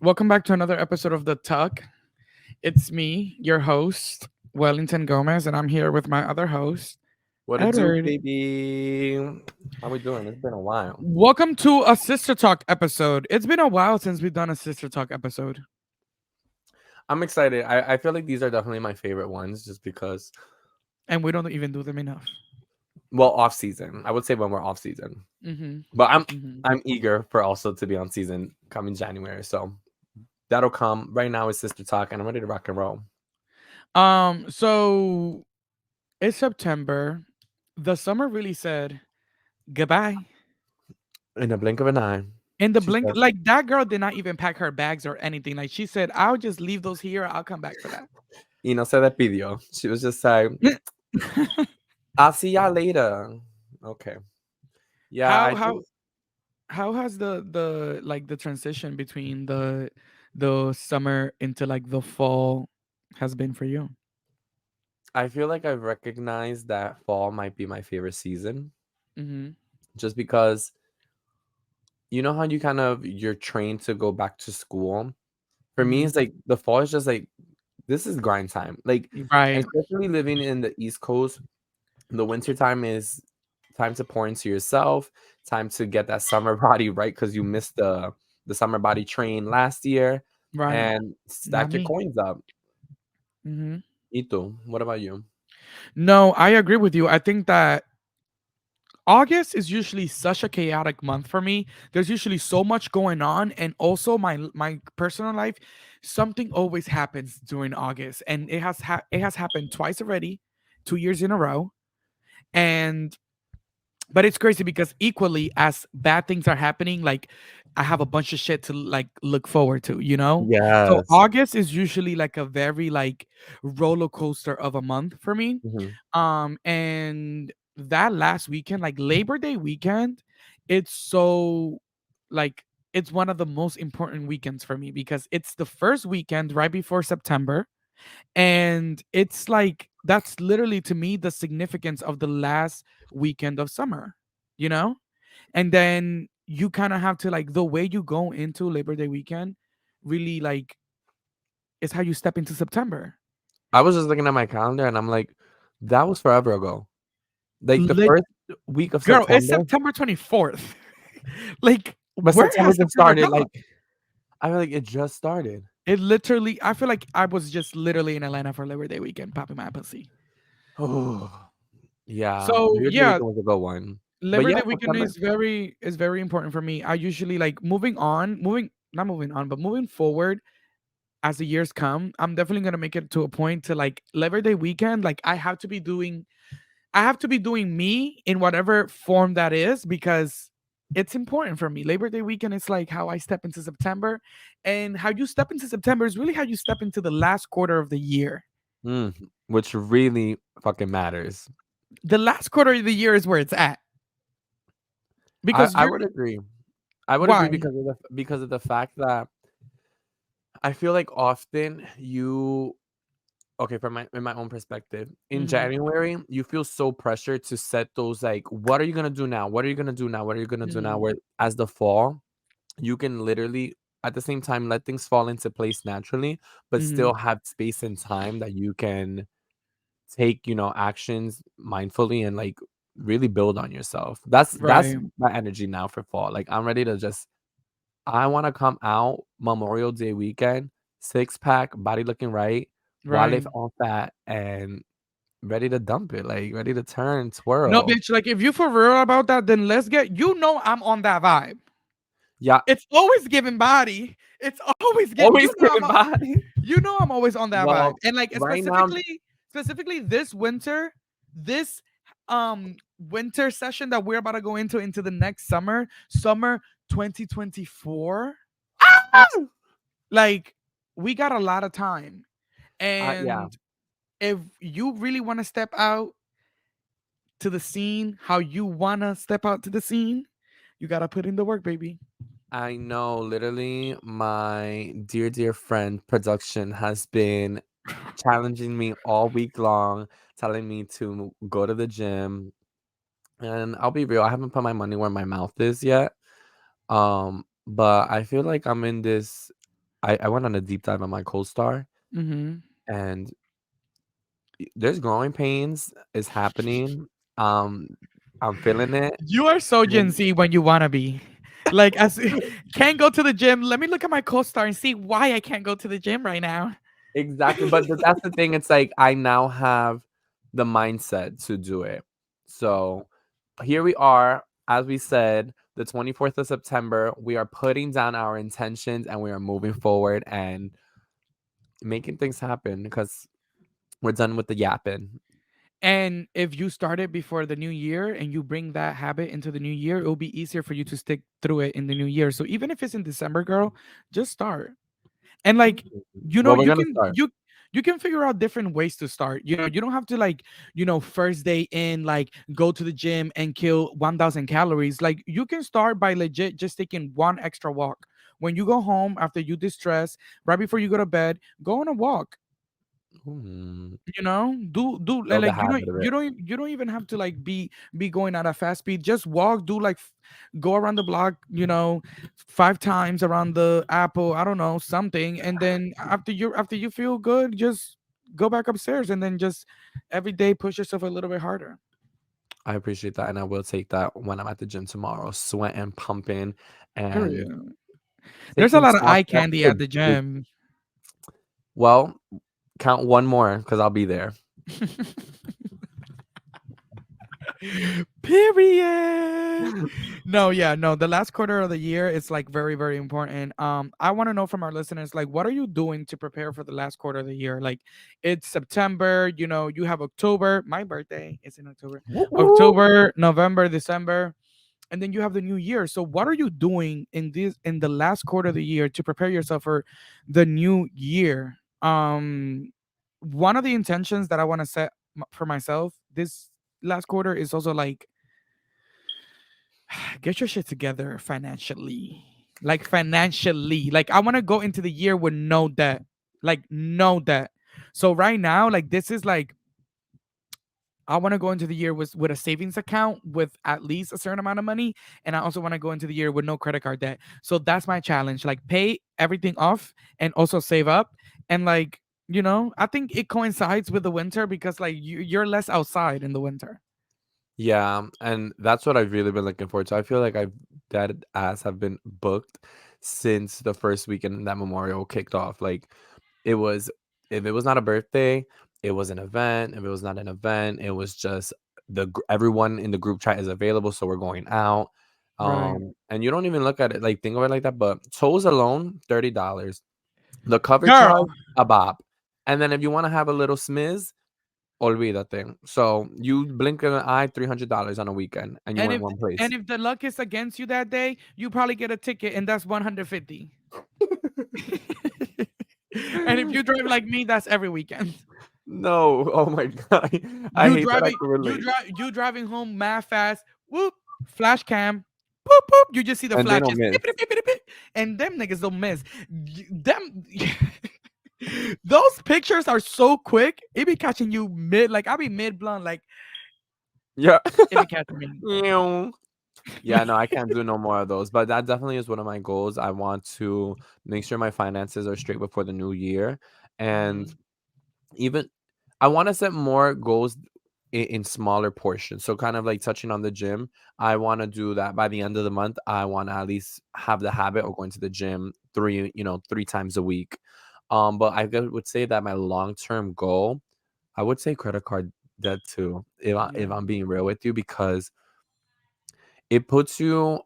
Welcome back to another episode of The Tuck. It's me, your host, Wellington Gomez, and I'm here with my other host, What it do, Edward. baby? How we doing? It's been a while. Welcome to a Sister Talk episode. It's been a while since we've done a Sister Talk episode, I'm excited. I feel like these are definitely my favorite ones just because, and we don't even do them enough. well, off season. I would say when we're off season. Mm-hmm. But I'm Mm-hmm. I'm eager for also to be on season coming January. So that'll come. Right now it's Sister Talk and I'm ready to rock and roll. So it's September. The summer really said goodbye. In a blink of an eye. In the She blink, said, like that girl did not even pack her bags or anything. Like she said, I'll just leave those here. I'll come back for that. y no se despidió. She was just like, I'll see y'all later. Okay. Yeah, how I how think how has the transition between the summer into like the fall has been for you? I feel like I've recognized that fall might be my favorite season. Mhm. Just because you know how you're trained to go back to school. For me, Mhm. it's like the fall is just like this is grind time. Like Right. especially living in the East Coast, the winter time is time to pour into yourself, time to get that summer body right because you missed the summer body train last year Right. and Not stack your me. coins up. Mhm. Ito, what about you? No, I agree with you. I think that August is usually such a chaotic month for me. There's usually so much going on, and also my personal life, something always happens during August, and it has happened twice already, 2 years in a row, and but it's crazy because equally as bad things are happening, like I have a bunch of shit to like look forward to, you know? So Yes. August is usually like a very like roller coaster of a month for me. Mhm. And that last weekend, like Labor Day weekend, it's so like it's one of the most important weekends for me because it's the first weekend right before September, and it's like that's literally to me the significance of the last weekend of summer, you know? And then you kind of have to like the way you go into Labor Day weekend really like is how you step into September. I was just looking at my calendar and I'm like, that was forever ago. Like the Lit- first week of Girl, it's September. September 24th. Like But where September has just September started, gone? like, I feel like it just started. It literally, I feel like I was just literally in Atlanta for Labor Day weekend popping my pussy. Oh, yeah, So Labor Day yeah, weekend was a good one. But Labor yeah, Day weekend September. is very important for me. I usually like moving on, moving not moving on, but moving forward as the years come. I'm definitely gonna make it to a point to like Labor Day weekend. Like I have to be doing me in whatever form that is because it's important for me. Labor Day weekend is like how I step into September, and how you step into September is really how you step into the last quarter of the year. Mm, which really fucking matters. The last quarter of the year is where it's at because I you're would agree. I would agree why. because of the fact that I feel like often you okay, from my in my own perspective, in Hmm. January, you feel so pressured to set those like, what are you gonna do now? What are you gonna do now? What are you gonna do now? Hmm. Where as the fall, you can literally at the same time let things fall into place naturally, but Hmm. still have space and time that you can take, actions mindfully and like really build on yourself. That's Right. my energy now for fall. Like I'm ready to just I want to come out Memorial Day weekend, six pack, body looking right, wallet Right. on fat, and ready to dump it, like ready to turn, No, twirl. bitch. Like if you for real about that, then let's get. You know, I'm on that vibe. Yeah, It's always giving body. It's always get. always giving body. You know I'm always on that vibe. Well, And like right now, specifically this winter, this winter session that we're about to go into the next summer 2024. ah! Like we got a lot of time. Yeah, And if you really want to step out to the scene, how you want to step out to the scene, you got to put in the work, baby. I know. Literally, my dear friend production has been challenging me all week long, telling me to go to the gym. And I'll be real, I haven't put my money where my mouth is yet. But I feel like I'm in this. I went on a deep dive on my co-star, Hmm. and there's growing pains is happening. Um, I'm feeling it. You are so Gen And Z when you wanna be. Like as can't go to the gym. Let me look at my co-star and see why I can't go to the gym right now. exactly, but that's the thing. It's like I now have the mindset to do it. So here we are, as we said, the 24th of September. We are putting down our intentions and we are moving forward and making things happen because we're done with the yapping. And if you start it before the new year and you bring that habit into the new year, it'll be easier for you to stick through it in the new year. So even if it's in December, girl, just start. And like, you know, Well, we're gonna start. you can figure out different ways to start. You know, you don't have to like, first day in like go to the gym and kill 1000 calories. Like you can start by legit just taking one extra walk. When you go home after you distress, right before you go to bed, go on a walk. Mm, Do build a like habit of it. you don't even have to like be going at a fast speed. Just walk, do like go around the block, 5 times around the apple, I don't know, something. And then after you feel good, just go back upstairs and then just every day push yourself a little bit harder. I appreciate that, and I will take that when I'm at the gym tomorrow, sweating, pumping, and Period. There's a taking lot of stock eye after candy at the the big. gym. Well, count one more because I'll be there. Period. No, yeah, no. The last quarter of the year is like very, very important. I want to know from our listeners, like, what are you doing to prepare for the last quarter of the year? Like, it's September. You have October. My birthday is in October. Woo woo. October, November, December, and then you have the new year. So, what are you doing in the last quarter of the year to prepare yourself for the new year? One of the intentions that I want to set for myself this last quarter is also like get your shit together financially. Like financially. Like I want to go into the year with no debt. Like no debt. So right now, like this is like I want to go into the year with a savings account with at least a certain amount of money. And I also want to go into the year with no credit card debt. So that's my challenge. Like pay everything off and also save up. And like, I think it coincides with the winter because like you're less outside in the winter. Yeah, and that's what I've really been looking forward to. I feel like I've dead ass have been booked since the first weekend that Memorial kicked off. Like it was, if it was not a birthday, it was an event. If it was not an event, it was just everyone in the group chat is available, so we're going out. Right. And you don't even look at it like think of it like that. But tolls alone, $30. The cover charge, Girl. a bop. And then if you want to have a little smiz, olvídate. So you blink an eye, $300 on a weekend, and you And went if one and place. if the luck is against you that day, you probably get a ticket and that's 150. And if you drive like me, that's every weekend. No, oh my god, I You hate that I driving can you relate. drive you driving home mad fast. Whoop, flash cam. Boop boop. You just see the And they don't flashes. miss. Beep, beep, beep, beep, beep. And them niggas don't miss. Them those pictures are so quick. It be catching you mid, like I be mid blunt, like Yeah. it be catching me. Meow. Yeah, no, I can't do no more of those. But that definitely is one of my goals. I want to make sure my finances are straight before the new year. And Mhm. even I want to set more goals in smaller portions. So kind of like touching on the gym, I want to do that by the end of the month. I want to at least have the habit of going to the gym three times a week. But would say that my long-term goal, I would say credit card debt too, if Yeah. I'm being real with you, because it puts you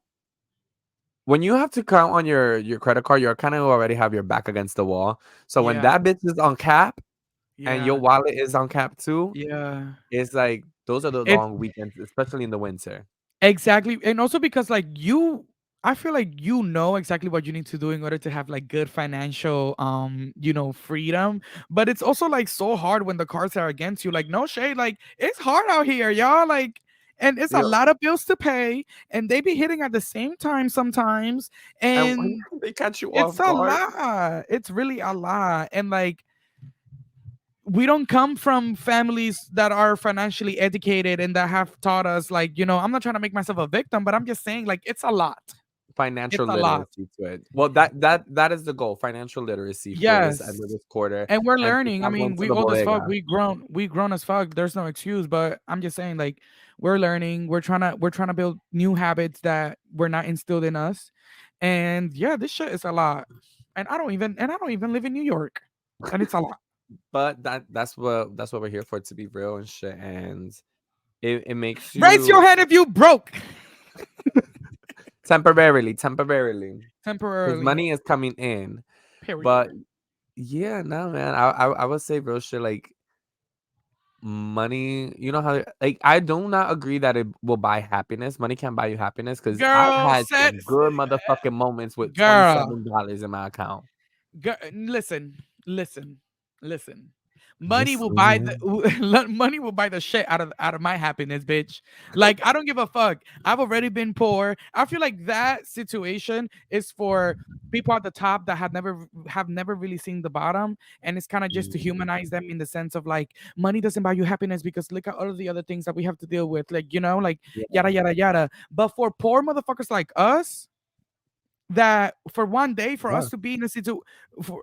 when you have to count on your credit card, you're kind of already have your back against the wall. So when Yeah. that bitch is on cap and your Yeah. wallet is on cap too, Yeah. it's like those are the It's long weekends, especially in the winter. exactly, and also because like I feel like you know exactly what you need to do in order to have like good financial freedom. But it's also like so hard when the cards are against you. Like no shade, like it's hard out here, y'all. Like and it's a Yeah, lot of bills to pay, and they be hitting at the same time sometimes, and when and they catch you it's off a guard. lot. It's really a lot, and like we don't come from families that are financially educated and that have taught us like I'm not trying to make myself a victim, but I'm just saying like it's a lot. financial It's a lot. literacy to it. Well, that is the goal, financial literacy for this end of Yes. this quarter, And we're and to learning. I stop going mean, to we the old as fuck. bodega. We grown as fuck. There's no excuse. But I'm just saying, like, we're learning. We're trying to build new habits that were not instilled in us. And yeah, this shit is a lot. And I don't even live in New York. And it's a lot. But that's what we're here for, to be real and shit. And it makes Raise your you hand if you broke. temporarily, because Temporarily. money is coming in. But Period. yeah, no, man, I would say real shit, like money. You know how, like, I do not agree that it will buy happiness. Money can't buy you happiness, because I've Girl, had said, some good motherfucking moments with girl. $27 in my account. Listen, listen, listen. Money will buy the Listen. money will buy the shit out of my happiness, bitch. Like I don't give a fuck. I've already been poor. I feel like that situation is for people at the top that have never really seen the bottom, and it's kind of just to Mm, humanize them in the sense of like money doesn't buy you happiness because look at all of the other things that we have to deal with, like like yeah, yada yada yada. But for poor motherfuckers like us, that for one day for yeah. us to be in a situation for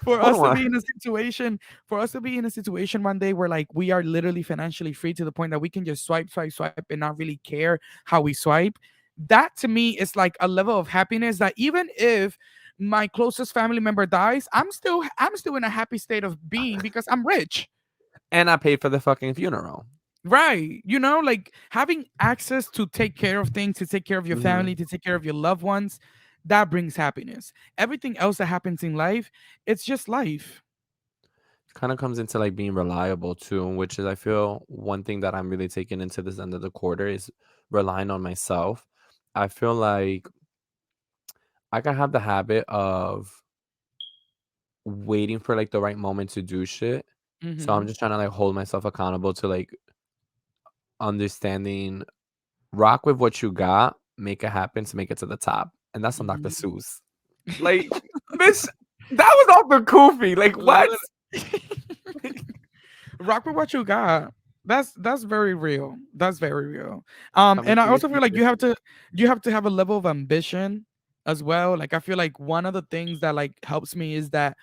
for Hold us to on. be in a situation for us to be in a situation one day where like we are literally financially free to the point that we can just swipe swipe swipe and not really care how we swipe. That to me is like a level of happiness that even if my closest family member dies, I'm still in a happy state of being because I'm rich. And I paid for the fucking funeral. Right. Like having access to take care of things, to take care of your family, Hmm. to take care of your loved ones, that brings happiness. Everything else that happens in life, it's just life. Kind of comes into like being reliable too, which is, I feel, one thing that I'm really taking into this end of the quarter is relying on myself. I feel like I can have the habit of waiting for like the right moment to do shit. So I'm Hmm. just trying to like hold myself accountable to like understanding, rock with what you got, make it happen to make it to the top. And that's on Dr. Hmm. Seuss. Like, bitch, that was off the Koofy. Like, what? Rock with what you got. That's very real. That's very real. Coming And I to your also feel like you have teacher. to have a level of ambition as well. Like I feel like one of the things that like helps me is that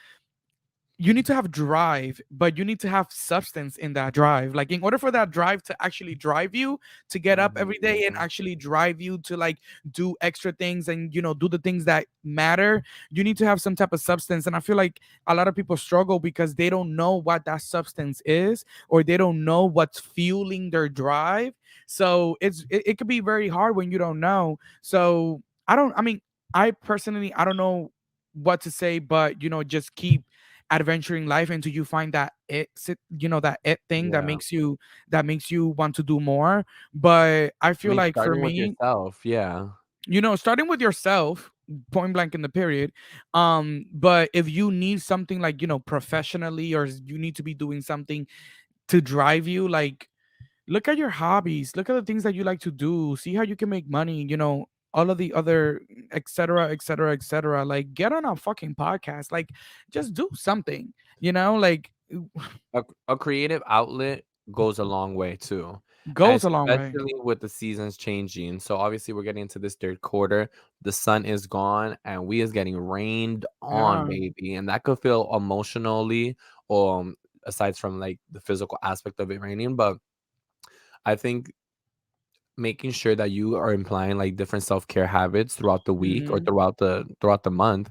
you need to have drive, but you need to have substance in that drive. Like in order for that drive to actually drive you to get up every day and Mhm. actually drive you to like do extra things and do the things that matter, you need to have some type of substance. And I feel like a lot of people struggle because they don't know what that substance is, or they don't know what's fueling their drive. So it could be very hard when you don't know. So I mean, I don't know what to say, but just keep adventuring life until you find that it thing that Yeah. makes you want to do more. But I I feel mean, like for starting with me, yourself. Yeah. starting with yourself, point blank in the period. But if you need something like professionally, or you need to be doing something to drive you, like look at your hobbies, look at the things that you like to do, see how you can make money, all of the other etc etc etc. Like get on a fucking podcast, like just do something, like A creative outlet goes a long way too, goes a long way. especially with the seasons changing. So obviously we're getting into this third quarter. The sun is gone and we is getting rained on, Yeah. baby. And that could feel emotionally, aside from like the physical aspect of it raining. But I think making sure that you are implying like different self-care habits throughout the week or Hmm. throughout the month,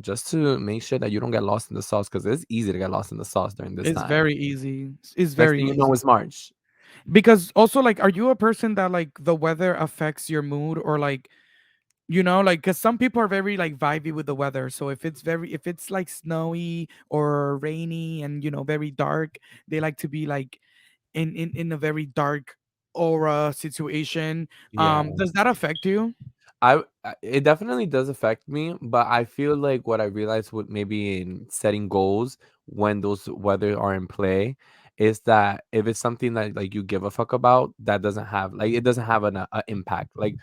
just to make sure that you don't get lost in the sauce, because it's easy to get lost in the sauce during this It's time. very easy. It's Next very thing you know, easy. it's March. Because also, like, are you a person that like the weather affects your mood, or like like, because some people are very like vibey with the weather. So if it's like snowy or rainy and very dark, they like to be like in a very dark aura situation. Yeah. Does that affect you? It definitely does affect me, but I feel like what I realized with maybe in setting goals when those weather are in play is that if it's something that like you give a fuck about, that doesn't have like it doesn't have a impact. Like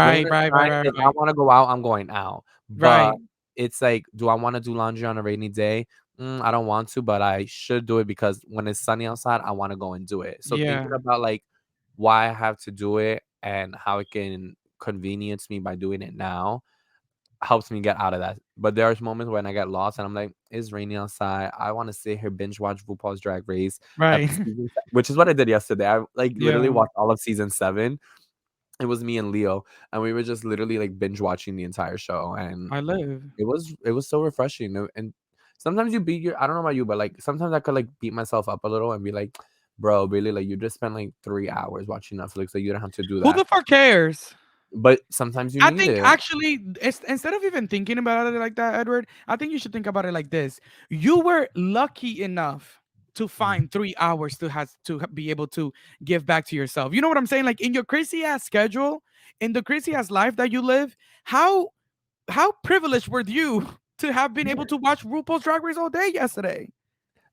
during Right, this right, right, time, right, if I right, want to go out, I'm going out. But right. it's like, do I want to do laundry on a rainy day? I don't want to, but I should do it because when it's sunny outside, I want to go and do it. So thinking Yeah. about like why I have to do it and how it can convenience me by doing it now helps me get out of that. But there's moments when I get lost and I'm like, it's raining outside. I want to sit here binge watch RuPaul's Drag Race, Right. which is what I did yesterday. I like literally Yeah. watched all of season 7. It was me and Leo, and we were just literally like binge watching the entire show, and I live. it was so refreshing. And sometimes you beat your I don't know about you, but like sometimes I could like beat myself up a little and be like, bro, really, like you just spent like 3 hours watching Netflix, like you don't have to do Who that. the fuck cares? But sometimes you I need think it. actually, instead of even thinking about it like that, Edward, I think you should think about it like this: you were lucky enough to find 3 hours to be able to give back to yourself. You know what I'm saying? Like in your crazy ass schedule, in the crazy ass life that you live, how privileged were you to have been able to watch RuPaul's Drag Race all day yesterday?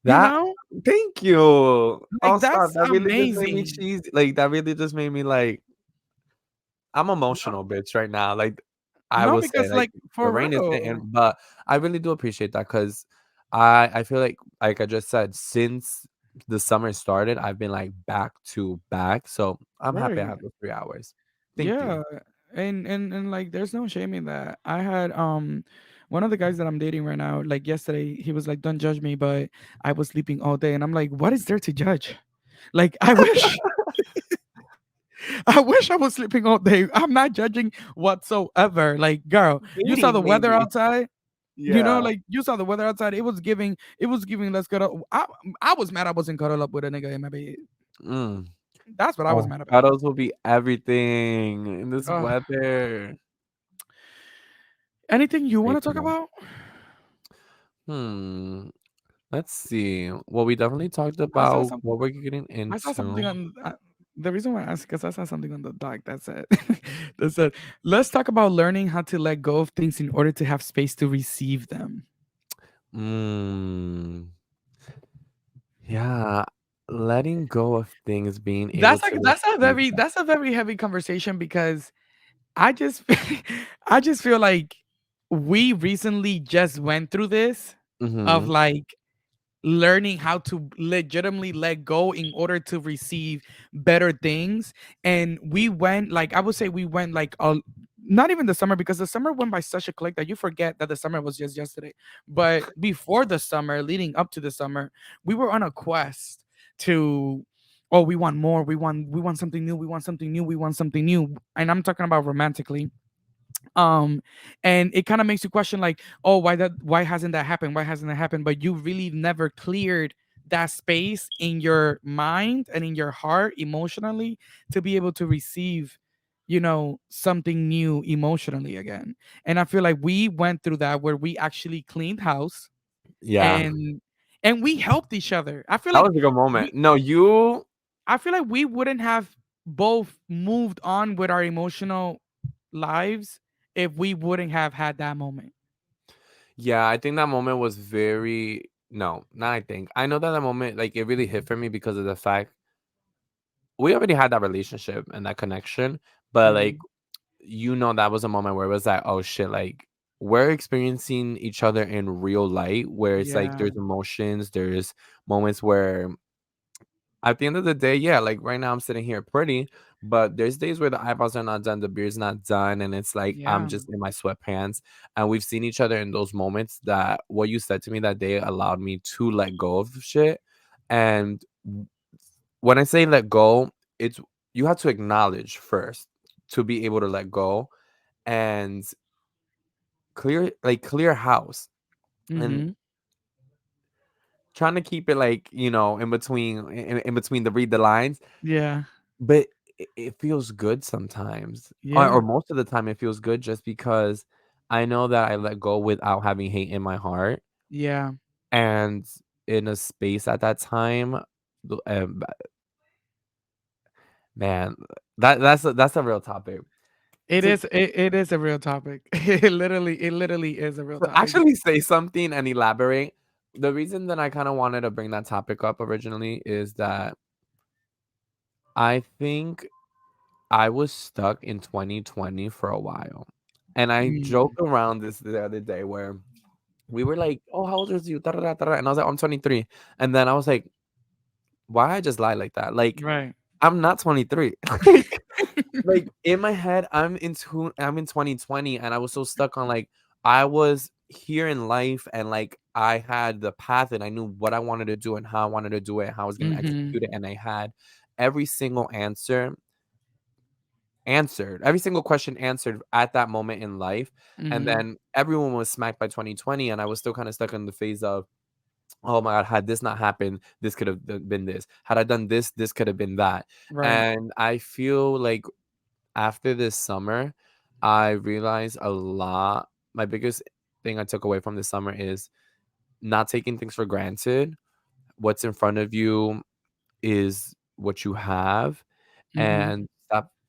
You That know, thank you. Oh, like stop. that's That really just made me amazing. cheesy. Like that really just made me like I'm No, emotional, bitch, right now. Like I no, will say, because like like the for rain is hitting, real, but I really do appreciate that because I feel like I just said, since the summer started, I've been like back to back. So I'm happy I right? have those 3 hours. Thank you. Yeah, and like there's no shame in that. I had one of the guys that I'm dating right now, like yesterday, he was like, "Don't judge me," but I was sleeping all day, and I'm like, "What is there to judge?" Like I wish I wish I was sleeping all day. I'm not judging whatsoever. Like, girl, you saw the Dating weather maybe. outside. You know, Yeah. like you saw the weather outside. It was giving. Let's get up. I was mad. I wasn't cuddled up with a nigga in my bed. Mm. That's what I was Oh, mad about. cuddles will be everything in this Ugh. weather. Anything you want to Making talk them. about? Hmm. Let's see. Well, we definitely talked I saw about something. what we're getting I saw something into. on. The reason why I asked because I saw something on the doc that said that said, "Let's talk about learning how to let go of things in order to have space to receive them." Mm, yeah, letting go of things, being able That's like to receive that. that's a very heavy conversation because I just I just feel like we recently just went through this of Mhm. like learning how to legitimately let go in order to receive better things. And we went like I would say we went like not even the summer because the summer went by such a click that you forget that the summer was just yesterday. But before the summer, leading up to the summer, we were on a quest to, oh, we want more, we want something new, we want something new, we want something new. And I'm talking about romantically. um and it kind of makes you question like, oh, why hasn't that happened, why hasn't that happened? But you really never cleared that space in your mind and in your heart emotionally to be able to receive, something new emotionally again. And I feel like we went through that where we actually cleaned house, Yeah, and we helped each other. I feel that like was a good moment. we No, you I feel like we wouldn't have both moved on with our emotional lives if we wouldn't have had that moment. yeah, I think that moment was very no, not I think. I know that that moment, like, it really hit for me because of the fact we already had that relationship and that connection, but, like, Mhm. that was a moment where it was like, "Oh, shit," like, we're experiencing each other in real light where it's like Yeah, there's emotions, there's moments where at the end of the day, yeah, like right now I'm sitting here pretty, but there's days where the eyebrows are not done, the beard's not done, and it's like I'm yeah, just in my sweatpants. And we've seen each other in those moments that what you said to me that day allowed me to let go of shit. And when I say let go, it's you have to acknowledge first to be able to let go and clear house. And mhm, trying to keep it like, in between the read the lines. yeah, But it feels good sometimes, or yeah, most of the time it feels good just because I know that I let go without having hate in my heart, yeah. and in a space at that time, man, that's a real topic. It is a real topic. It literally is a real To topic. actually say something and elaborate, the reason that I kinda wanted to bring that topic up originally is that I think I was stuck in 2020 for a while, and I joke Mm, around this the other day where we were like, "Oh, how old is you?" Da, da, da, da, da," and I was like, "I'm 23." And then I was like, "Why I just lie like that? Like, right. I'm not 23." Like, Like, in my head, I'm in 2020, and I was so stuck on, like, I was here in life, and, like, I had the path, and I knew what I wanted to do and how I wanted to do it, how I was gonna Mhm. execute it, and I had every single answered, every single question answered at that moment in life, and Mhm. then everyone was smacked by 2020, and I was still kinda stuck in the phase of, "Oh my god, had this not happened, this could have been this. Had I done this, this could have been that." Right. And I feel like after this summer, I realized a lot. My biggest thing I took away from this summer is not taking things for granted. What's in front of you is what you have, Mhm. and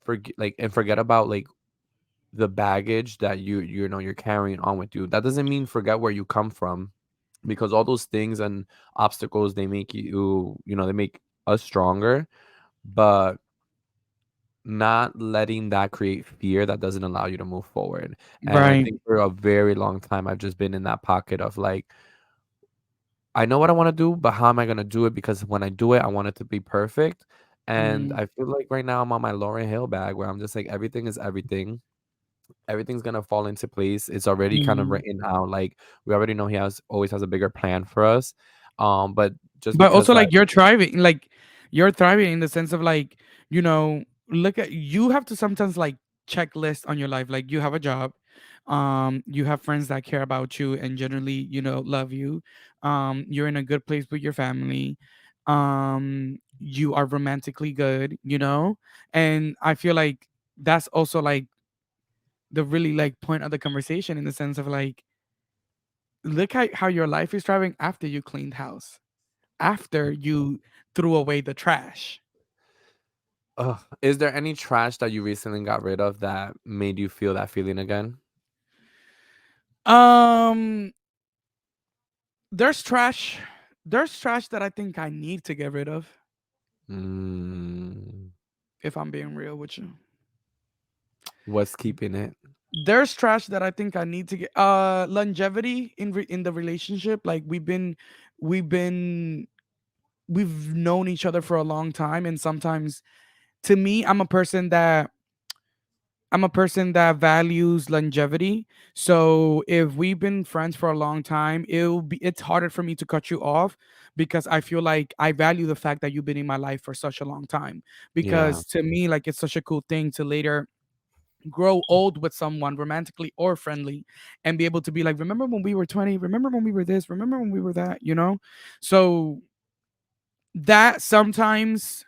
forget about like the baggage that you're carrying on with you. That doesn't mean forget where you come from, because all those things and obstacles, they make they make us stronger, but not letting that create fear that doesn't allow you to move forward. And I Right. think for a very long time, I've just been in that pocket of like, I know what I want to do, but how am I going to do it? Because when I do it, I want it to be perfect. And Mhm. I feel like right now I'm on my Lauren Hill bag where I'm just like, everything is everything. Everything's going to fall into place. It's already kind of Mhm. written out. Like, we already know he always has a bigger plan for us. But just But because also, like, like, you're thriving in the sense of, like, look at, you have to sometimes, like, checklist on your life. Like, you have a job, you have friends that care about you and generally, love you. You're in a good place with your family. You are romantically good, and I feel like that's also, like, the really, like, point of the conversation, in the sense of, like, look at how your life is thriving after you cleaned house, after you threw away the trash. ugh, is there any trash that you recently got rid of that made you feel that feeling again? Um, there's trash. There's trash that I think I need to get rid of. Mm, If I'm being real with you, what's keeping it? there's trash that I think I need to get. Longevity in the relationship. Like, we've been, we've known each other for a long time, and sometimes, to me, I'm a person that values longevity. So if we've been friends for a long time, it's harder for me to cut you off, because I feel like I value the fact that you've been in my life for such a long time. Yeah, Because to me, like, it's such a cool thing to later grow old with someone, romantically or friendly, and be able to be like, remember when we were 20? Remember when we were this? Remember when we were that? So that sometimes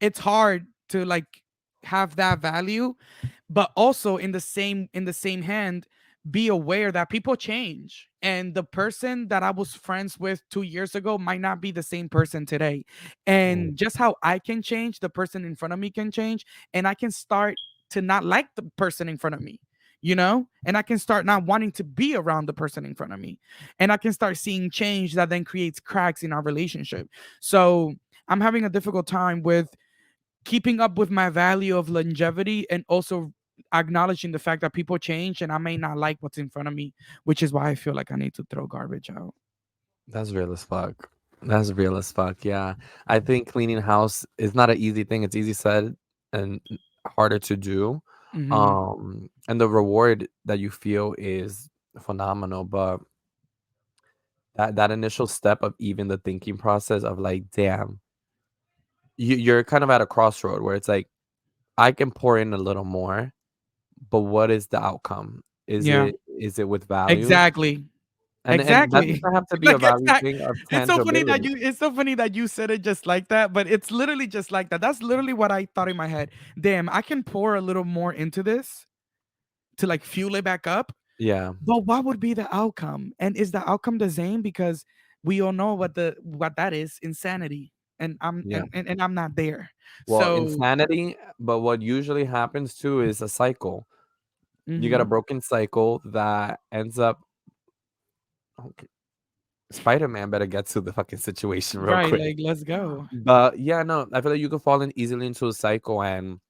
it's hard to, like, have that value, but also in the same hand, be aware that people change, and the person that I was friends with 2 years ago might not be the same person today. mm, And just how I can change, the person in front of me can change, and I can start to not like the person in front of me, and I can start not wanting to be around the person in front of me, and I can start seeing change that then creates cracks in our relationship. So I'm having a difficult time with keeping up with my value of longevity, and also acknowledging the fact that people change and I may not like what's in front of me, which is why I feel like I need to throw garbage out. that's real as fuck. That's real as fuck. Yeah, I think cleaning house is not an easy thing. It's easy said and harder to do. Hmm. And the reward that you feel is phenomenal, but that initial step of even the thinking process of like, damn, you're kind of at a crossroad where it's like, I can pour in a little more, but what is the outcome? Yeah, Is it with value? exactly. And that Exactly. doesn't have to be a Like, value exact. thing of It's tangibility. so funny that you said it just like that, but it's literally just like that. That's literally what I thought in my head. Damn, I can pour a little more into this to, like, fuel it back up. Yeah, But what would be the outcome? And is the outcome the same? Because we all know what that is, insanity. And I'm yeah. and I'm not there. Well, So, insanity, but what usually happens too is a cycle. You get a mhm. broken cycle that ends up, okay, Spider-Man better get to the fucking situation real Right, quick. like, let's go. But yeah, no, I feel like you can fall in easily into a cycle, and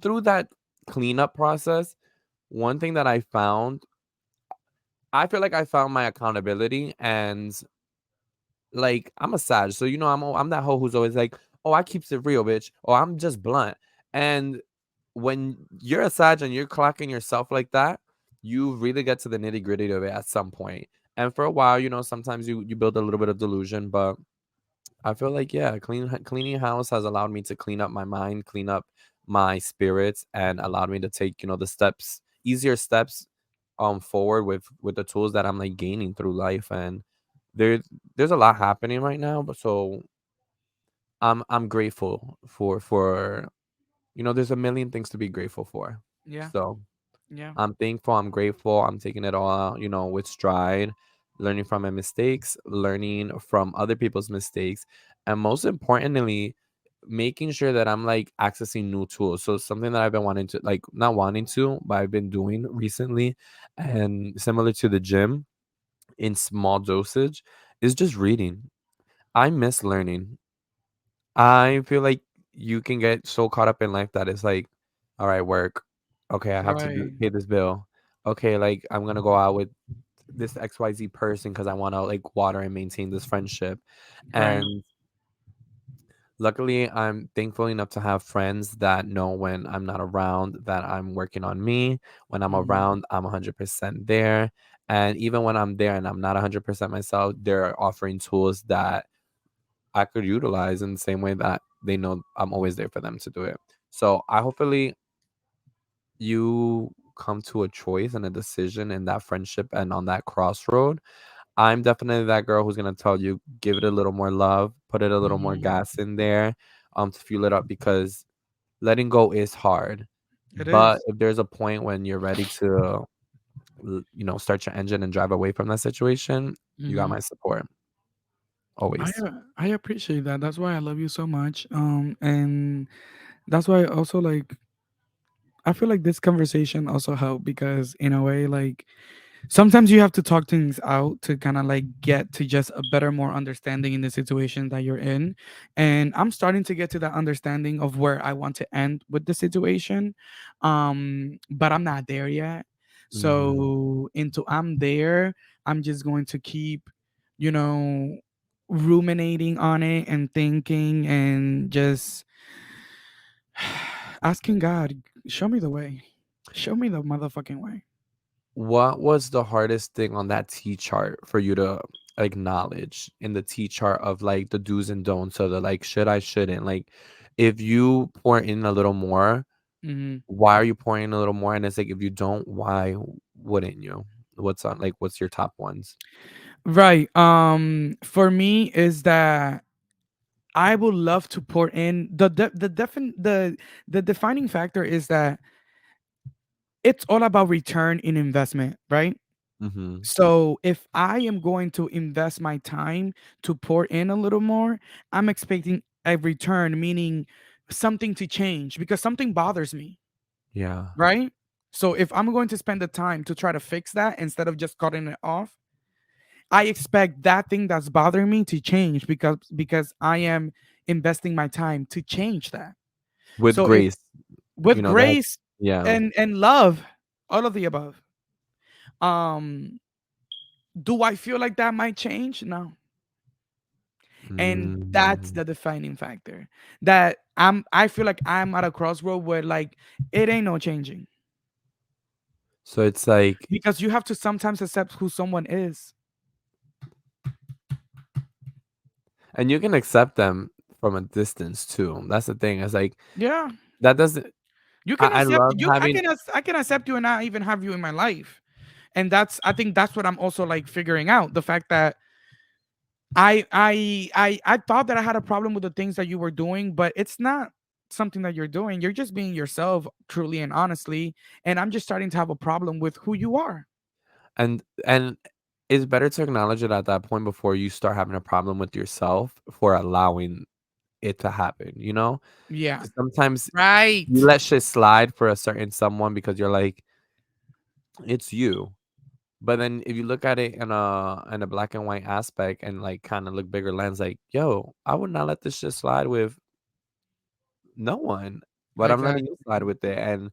through that cleanup process, one thing that I found, I feel like I found my accountability. And like, I'm a Sag, so I'm that hoe who's always like, "Oh, I keeps it real, bitch," or "I'm just blunt." And when you're a Sag and you're clocking yourself like that, you really get to the nitty gritty of it at some point. And for a while, sometimes you build a little bit of delusion, but I feel like, yeah, cleaning house has allowed me to clean up my mind, clean up my spirits, and allowed me to take, the steps, easier steps, forward with the tools that I'm like gaining through life. And there there's a lot happening right now, but so I'm grateful for there's a million things to be grateful for. Yeah. So Yeah. I'm thankful, I'm grateful, I'm taking it all out, with stride, learning from my mistakes, learning from other people's mistakes, and most importantly, making sure that I'm like accessing new tools. So something that I've been wanting to, like, not wanting to, but I've been doing recently, and similar to the gym in small dosage, is just reading. I miss learning. I feel like you can get so caught up in life that it's like, all right, work. Okay, I have to Right. pay this bill. Okay, like I'm gonna go out with this XYZ person because I want to like water and maintain this friendship. Right. And luckily, I'm thankful enough to have friends that know when I'm not around that I'm working on me. When I'm Hmm. around, I'm 100% there. And even when I'm there and I'm not 100% myself, they're offering tools that I could utilize in the same way that they know I'm always there for them to do it. So I hopefully you come to a choice and a decision in that friendship and on that crossroad. I'm definitely that girl who's gonna tell you, give it a little more love, put it a little more Hmm. gas in there, to fuel it up because letting go is hard. It But is. if there's a point when you're ready to, start your engine and drive away from that situation, you got Hmm. my support I always. I appreciate that. That's why I love you so much. And that's why also like I feel like this conversation also helped because in a way like sometimes you have to talk things out to kind of like get to just a better more understanding in the situation that you're in, and I'm starting to get to that understanding of where I want to end with the situation, but I'm not there yet. Mhm. So into I'm there, I'm just going to keep, you know, ruminating on it and thinking and just asking God, show me the way, show me the motherfucking way. What was the hardest thing on that T chart for you to acknowledge in the T chart of like the do's and don'ts of the like should I shouldn't like if you pour in a little more, Mhm. why are you pouring in a little more? And it's like if you don't, why wouldn't you? What's your top ones? Right. For me is that I would love to pour in the defining factor is that it's all about return in investment, right? Mm-hmm. So if I am going to invest my time to pour in a little more, I'm expecting a return, meaning something to change because something bothers me, Yeah. right? So if I'm going to spend the time to try to fix that instead of just cutting it off, I expect that thing that's bothering me to change because I am investing my time to change that. With So if grace, with that grace yeah. and love, all of the above. Um, do I feel like that might change? No. And that's Mm. the defining factor. That I feel like I'm at a crossroad where like it ain't no changing. So it's like Because you have to sometimes accept who someone is. and you can accept them from a distance too. That's the thing. It's like Yeah. that doesn't You can I accept love you having I can accept you and not even have you in my life. And that's I think that's what I'm also like figuring out. The fact that I thought that I had a problem with the things that you were doing, but it's not something that you're doing. You're just being yourself truly and honestly, and I'm just starting to have a problem with who you are. and it's better to acknowledge it at that point before you start having a problem with yourself for allowing it to happen, you know? Yeah. Because sometimes you Right. let shit slide for a certain someone because you're like, it's you. But then if you look at it in a black and white aspect and like kind of look bigger lens, like, yo, I would not let this shit slide with no one, but I'm letting you Exactly. slide with it. And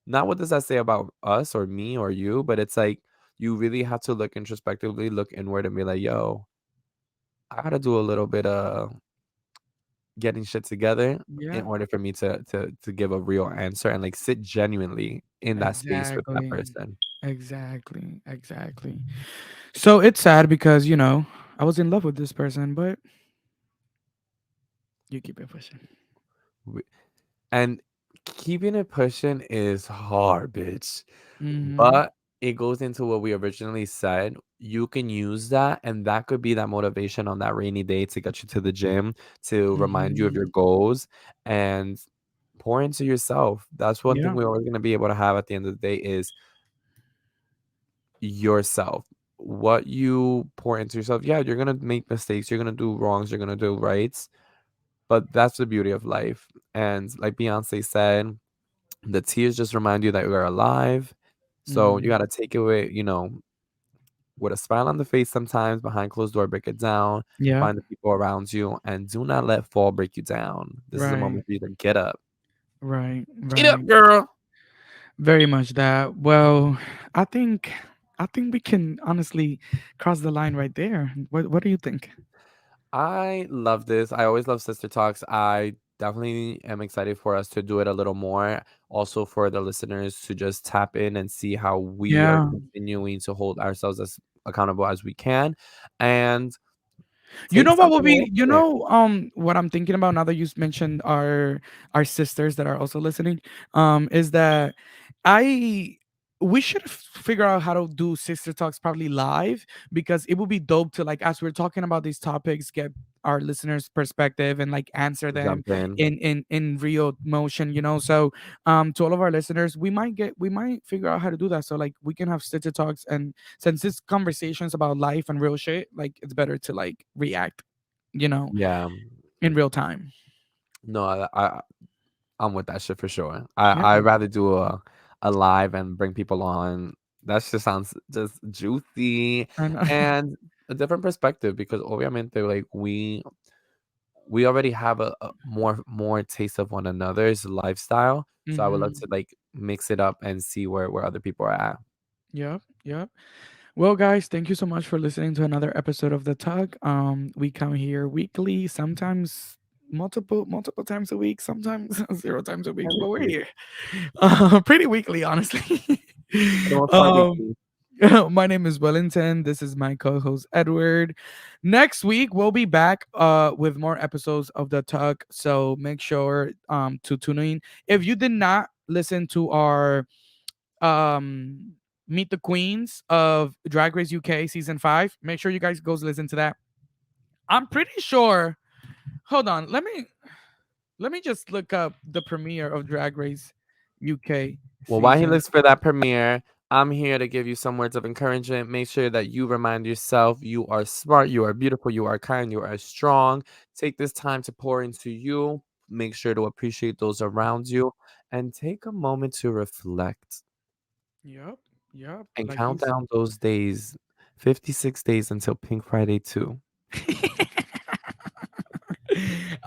not what does that say about us or me or you, but it's like you really have to look introspectively, look inward and be like, yo, I gotta do a little bit of getting shit together in Yeah, order for me to give a real answer and like sit genuinely in that space with that exactly. person. Exactly. Exactly. So it's sad because, I was in love with this person, but you keep it pushing. W- And keeping it pushing is hard, bitch. Mm-hmm. But it goes into what we originally said. You can use that, and that could be that motivation on that rainy day to get you to the gym, to remind you of your Mm-hmm. goals, and pour into yourself. That's one thing Yeah. we're always going to be able to have at the end of the day is yourself. What you pour into yourself. Yeah, you're going to make mistakes. You're going to do wrongs. You're going to do rights. But that's the beauty of life. And like Beyonce said, the tears just remind you that you are alive. So you Mm-hmm. gotta take it with, with a smile on the face sometimes, behind closed door, break it down, Yeah. find the people around you, and do not let fall break you down. This is a Right. moment for you to get up. Right. Get up, Right. girl. Very much that. Well, I think I think we can honestly cross the line right there. What do you think? I love this. I always love Sister Talks. I definitely am excited for us to do it a little more. Also, for the listeners to just tap in and see how we are Yeah. continuing to hold ourselves as accountable as we can and You take know what will something away be, from it. what I'm thinking about now that you mentioned our sisters that are also listening, is that I we should figure out how to do sister talks probably live, because it would be dope to, like, as we're talking about these topics, get our listeners perspective and like answer them Jump in. in real motion, so to all of our listeners, we might figure out how to do that, so like we can have sister talks. And since this conversations about life and real shit, like it's better to like react, you know, Yeah. in real time. No, I'm with that shit for sure. Yeah, I'd rather do a live and bring people on. That just sounds just juicy and and a different perspective because obviamente like we already have a more taste of one another's lifestyle. So I would love hmm, to like mix it up and see where other people are at. yep, yep. Well, guys, thank you so much for listening to another episode of The Tug. We come here weekly, sometimes multiple times a week, sometimes zero times a week, but we're Weekly. here. Pretty weekly, honestly. For the most part, um, weekly. my name is Wellington. This is my co-host Edward. Next week we'll be back with more episodes of The Tug. So make sure to tune in. If you did not listen to our um Meet the Queens of Drag Race UK season 5, make sure you guys go listen to that. I'm pretty sure. Hold on, let me just look up the premiere of Drag Race UK Well, while he season. looks for that premiere, I'm here to give you some words of encouragement. Make sure that you remind yourself you are smart, you are beautiful, you are kind, you are strong. Take this time to pour into you. Make sure to appreciate those around you and take a moment to reflect Yep, yep, and like count he's down those days 56 days until Pink Friday 2.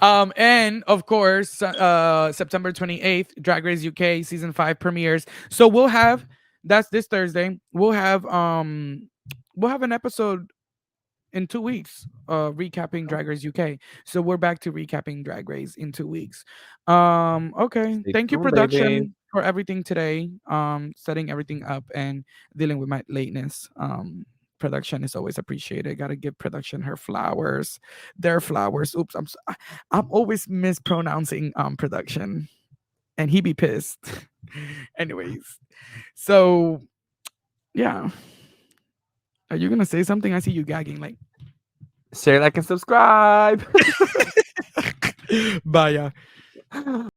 and of course, September 28th, Drag Race UK season 5 premieres. So we'll have, that's this Thursday. We'll have an episode in 2 weeks, recapping Drag Race UK. So we're back to recapping Drag Race in 2 weeks. Okay. Stay Thank you, tuned, baby. production, for everything today. Setting everything up and dealing with my lateness. Production is always appreciated. Gotta give production her flowers, their flowers. Oops, I'm always mispronouncing production, and he be pissed. Anyways, so yeah, are you gonna say something? I see you gagging. Like, Share, like, and subscribe. bye, yeah.